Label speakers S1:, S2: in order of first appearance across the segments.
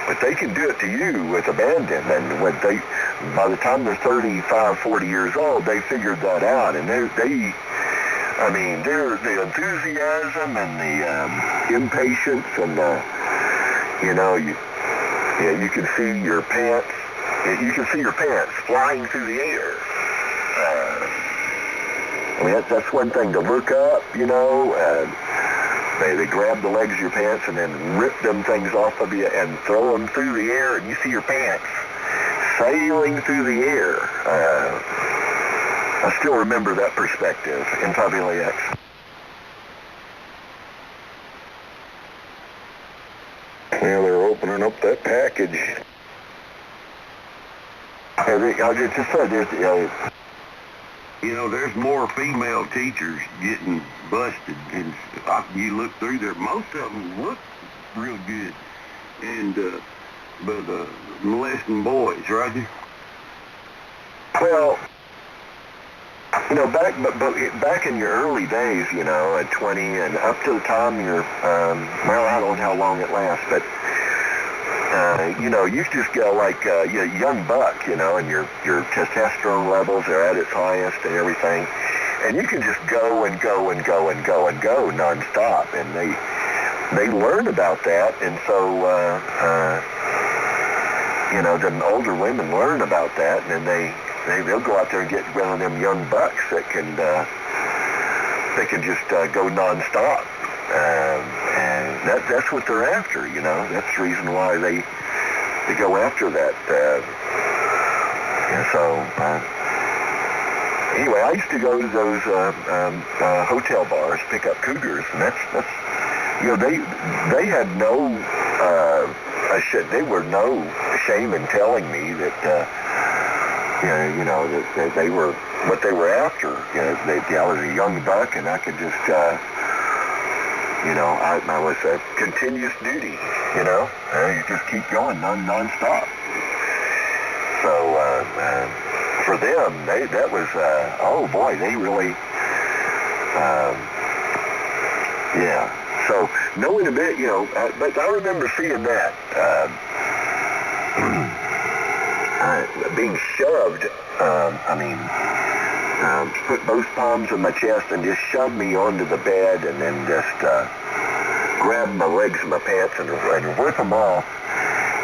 S1: But they can do it to you with abandon. And when by the time they're 35, 40 years old, they figured that out. And the enthusiasm and the impatience and you can see your pants. You can see your pants flying through the air. That's one thing to look up, They grab the legs of your pants and then rip them things off of you and throw them through the air, and you see your pants sailing through the air. I still remember that perspective, N5LAX.
S2: Well, they're opening up that package.
S1: I just said,
S2: there's more female teachers getting busted, and you look through there, most of them look real good, but molesting boys, right?
S1: Well, back in your early days, at 20 and up to the time you're, I don't know how long it lasts, but you just go like a young buck, and your testosterone levels are at its highest and everything, and you can just go and go and go and go and go nonstop, and they learn about that, and so the older women learn about that, and then they'll go out there and get one of them young bucks that can just go nonstop. And that's what they're after, That's the reason why they go after that. And so, anyway, I used to go to those hotel bars, pick up cougars, and that's they had no they were no shame in telling me that that they were what they were after. I was a young buck, and I could just I was a continuous duty, you just keep going non-stop. So for them, that was, oh boy, they really, So knowing a bit, but I remember seeing that, being shoved, put both palms in my chest and just shoved me onto the bed, and then just grab my legs and my pants and rip them off,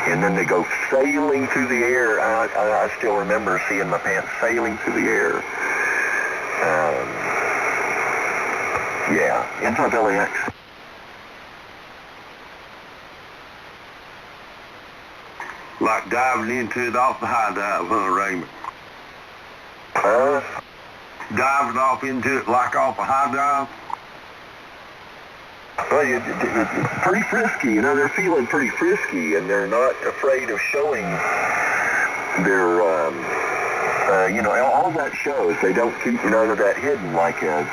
S1: and then they go sailing through the air. I still remember seeing my pants sailing through the air. N5LAX.
S2: Like diving into it off the high dive, huh, Raymond? Diving off into it like off a high dive?
S1: Well, it's pretty frisky, they're feeling pretty frisky, and they're not afraid of showing their, all that shows. They don't keep none of that hidden like, young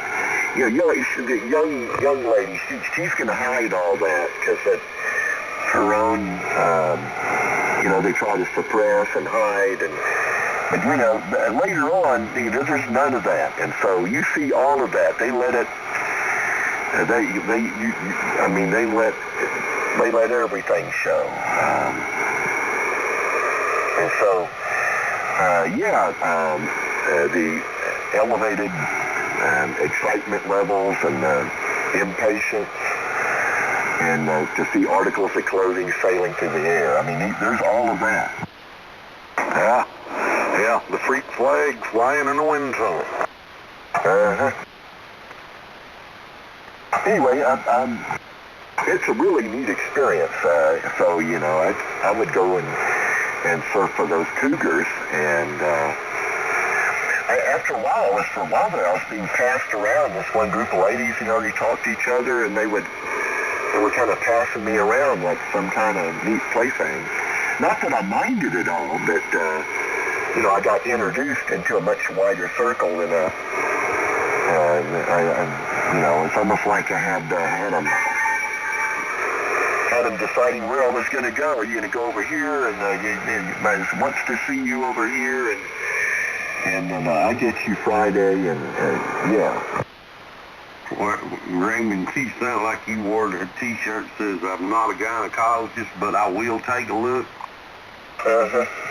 S1: lady, she's going to hide all that, because that's her own, they try to suppress and hide, but later on, there's none of that, and so you see all of that. They let it. They let everything show, and so the elevated excitement levels and impatience, and to see articles of clothing sailing through the air. There's all of that.
S2: Yeah, the freak flag flying in the wind tunnel.
S1: Anyway, it's a really neat experience. So, I would go and surf for those cougars, and after a while, I was being passed around. This one group of ladies, they talked to each other, and they were kind of passing me around like some kind of neat plaything. Not that I minded at all, but I got introduced into a much wider circle than it's almost like I had them deciding where I was going to go. Are you going to go over here? And he wants to see you over here, and then I get you Friday, and yeah.
S2: Raymond, you sound like you wore a T-shirt that says, "I'm not a gynecologist, but I will take a look."
S1: Uh-huh.